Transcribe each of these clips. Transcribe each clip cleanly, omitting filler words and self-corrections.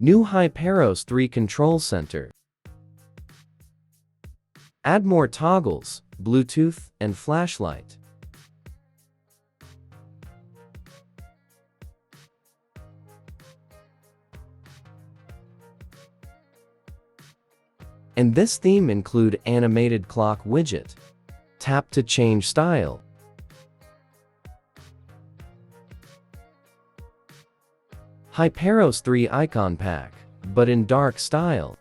New HyperOS 3 Control Center. Add more toggles, Bluetooth, and flashlight. And this theme include animated clock widget. Tap to change style. HyperOS 3 icon pack, but in dark style.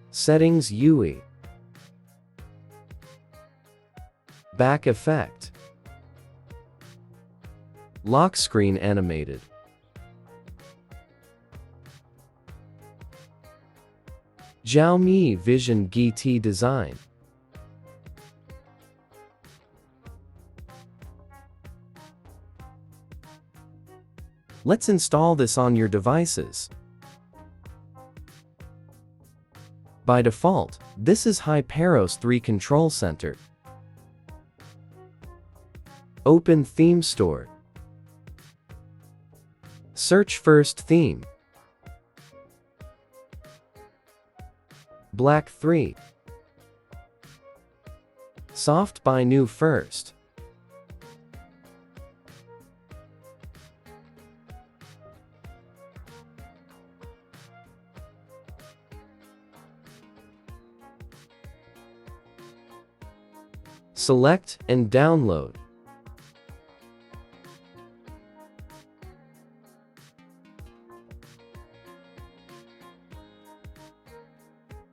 Settings UI. Back effect. Lock screen animated. Xiaomi Vision GT design. Let's install this on your devices. By default, this is HyperOS 3 Control Center. Open Theme Store. Search first theme. Black 3. Soft by new first. Select and download.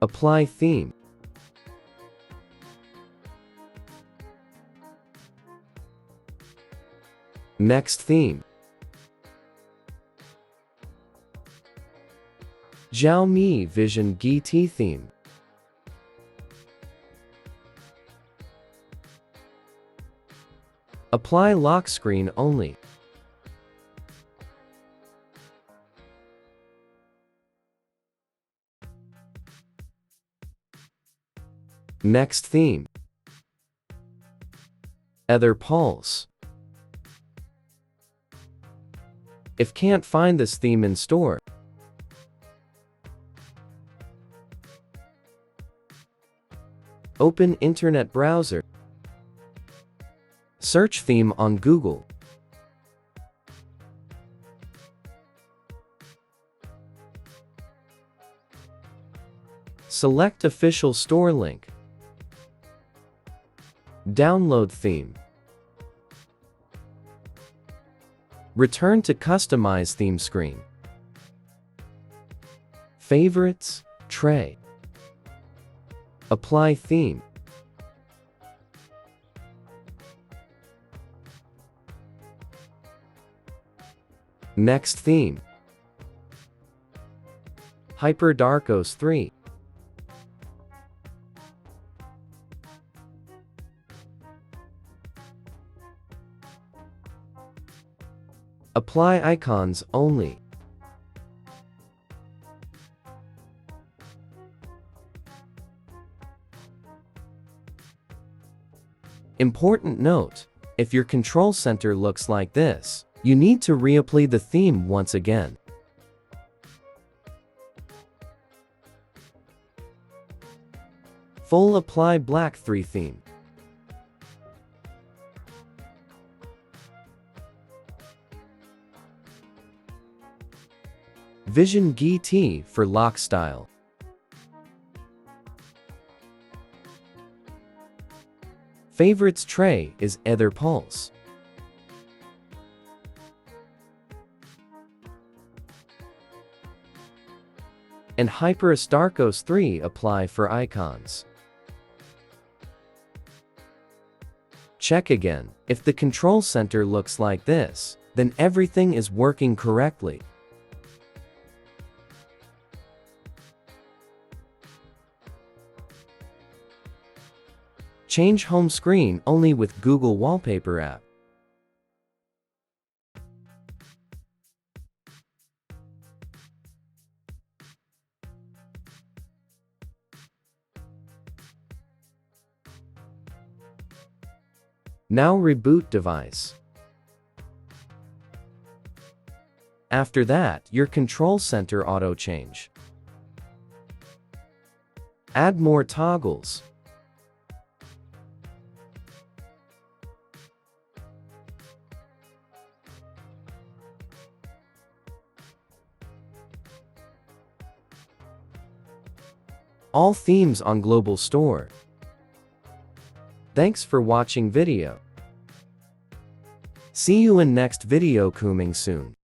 Apply theme. Next theme. Xiaomi Vision GT theme. Apply lock screen only. Next theme. Ether Pulse. If can't find this theme in store, open internet browser. Search theme on Google. Select official store link. Download theme. Return to customize theme screen. Favorites, tray. Apply theme. Next theme. HyperOS 3. Apply icons only. Important note: if your control center looks like this, you need to reapply the theme once again. Full apply Black 3 theme. Vision GT for lock style. Favorites tray is Ether Pulse. And HyperOS 3 apply for icons. Check again. If the control center looks like this, then everything is working correctly. Change home screen only with Google Wallpaper app. Now reboot device. After that, your control center auto change. Add more toggles. All themes on Global Store. Thanks for watching video. See you in next video coming soon.